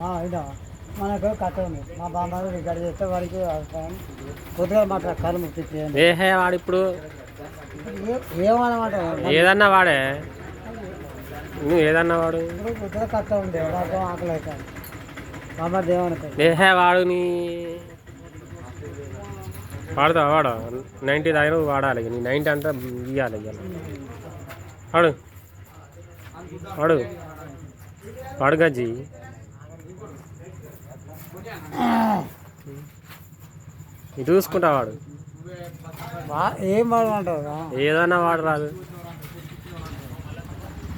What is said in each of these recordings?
ఇదా మనకు కథ ఉంది. మా బామ్మారు రికార్డు చేస్తే వాడికి కొద్దిగా మాట కళ్ళు ముట్టించి ఏ వాడు ఇప్పుడు ఏమన్నమాట ఏదన్నా వాడే నువ్వు ఏదన్నా వాడు ఇప్పుడు కొద్దిగా కథ ఉంది. వాడు ఆకలి అవుతాను బామ్మ దేవనకు ఏహే వాడు నీ వాడతావా వాడు 90 దాకా వాడాలి. నీ 90 అంతా ఇవ్వాలి. వాడు వాడు వాడు గజ్జి ఇది చూసుకుంటా వాడు ఏం వాడమంటావు ఏదన్నా వాడు రాదు.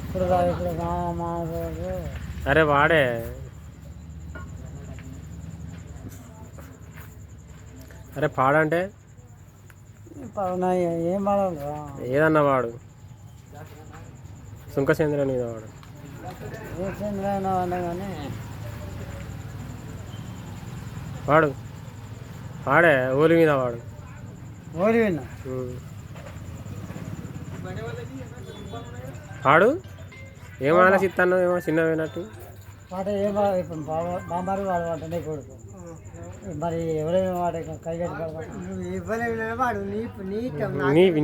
ఇప్పుడు ఇప్పుడు అరే వాడే అరే పాడంటే ఏం వాడాలి ఏదన్నా వాడు సుంకసేంద్ర మీద వాడు ఏ చంద్రైనా వాడినా కానీ వాడు వాడే ఓలి మీద వాడు ఓడి విన్నా వాడు ఏమో ఆలోచిస్తాను ఏమో చిన్న పోయినట్టు వాట ఏం ఇప్పుడు బామ్మారు వాడు వాటనే కొడుకు మరి ఎవరైనా వాడు కై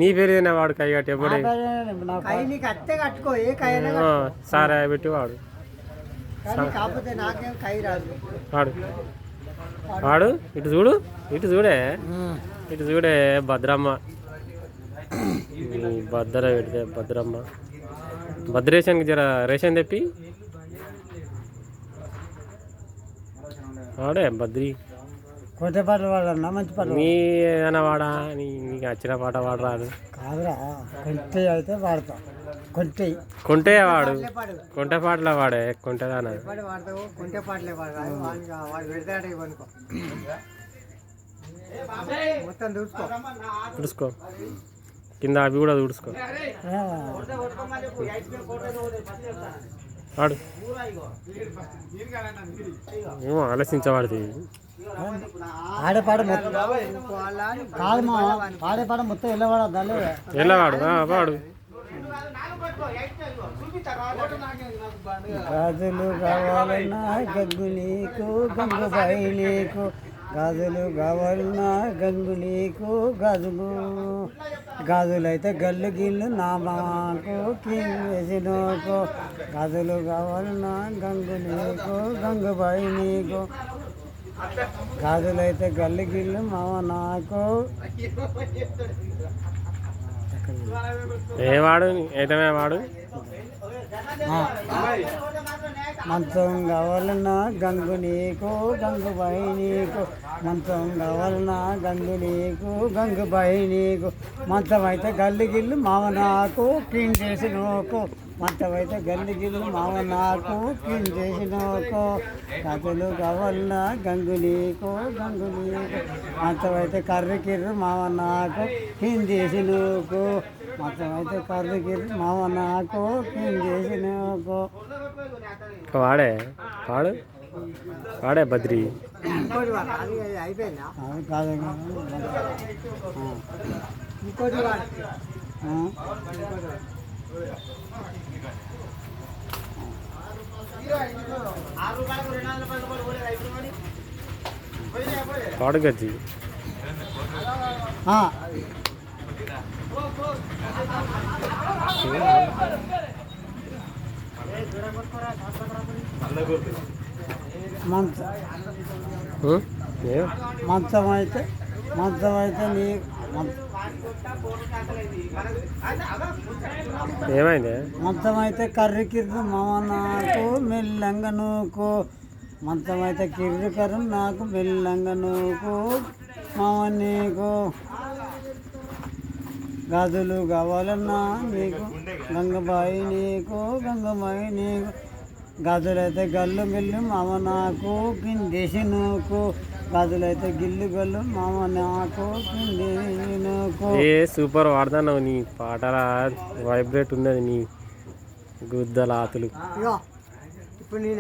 నీ పేరు వాడు కై కట్టి ఎప్పుడే కట్టుకో ఏ కై సారా పెట్టి వాడు కాకపోతే నాకేం కై రాదు వాడు వాడు ఇటు చూడే ఇటు చూడే భద్రమ్మ భద్ర పెడితే భద్రమ్మ భద్రేశానికి జర రేషన్ తెప్పి వాడే బద్రి కొట్టే పాటలు వాడన్నా మంచి పాటలు నీ ఏదైనా వాడా నీకు నచ్చిన పాట వాడు రాదు కాదురా కొంటే అయితే వాడతాం కొంటే వాడు కొంటే పాటలు వాడే కొంటేదానా కొంటే పాటలే వాడు పెడతాడు మొత్తం తుడుచుకో కింద అవి కూడా తుడుచుకో వాడు ఏమో ఆలోచించవాడుతుంది ఆడేపాడ కాదు మా ఆడేపాడ మొత్తం వెళ్ళవాడు వాడు గాజులు కావాలన్నా గంగు నీకు గంగుబాయి నీకు గాజులు కావాలన్నా గంగు నీకు గాజులు అయితే గల్లు గిల్లు నా మాకు వేసినోకు గాజులు కావాలన్నా గంగు నీకు గంగుబాయి నీకు గాజులు అయితే గల్లు గిల్లు మావ నాకు ఏ వాడు ఏటమే వాడు మంచం కావాలన్నా గంగు నీకు గంగుబాయి నీకు మంచం కావాలన్నా గంగు నీకు గంగుబాయి నీకు మంచం అయితే గల్లి గిల్లు మావ నాకు క్లీన్ చేసి నోకు మంచం అయితే గల్లి గిల్లు మావ నాకు క్లీన్ చేసి నోకు కథలు కావాలన్నా గంగు నీకు మంచం అయితే కర్రీ కిర్రు మావ నాకు క్లీన్ చేసి నోకు మొత్తం అయితే కర్రీకి మావ నాకు క్లీన్ చేసి నాకు వాడే బద్రి అయిపోయిందా కాదు ఇంకోటి వాడు గజ్జి మంచం అయితే నీ ఏమైంది మంచం అయితే కర్రీ కిర్రు మామ నాకు మెల్లంగా నూకు మంచం అయితే కిర్రు కర్రు నాకు మెల్లంగా నూకు మామ నీకు గాజులు కావాలన్నా నీకు గంగబాయి నీకు గాజులైతే గల్లు గిల్లు మామ నాకు కిందేసి నూకు గాజులైతే గిల్లు గల్లు మామ నాకు కిందేసి నూకు సూపర్ వాడతావు నీ పాటలా వైబ్రేట్ ఉన్నది నీ గుద్దలాతులు ఇప్పుడు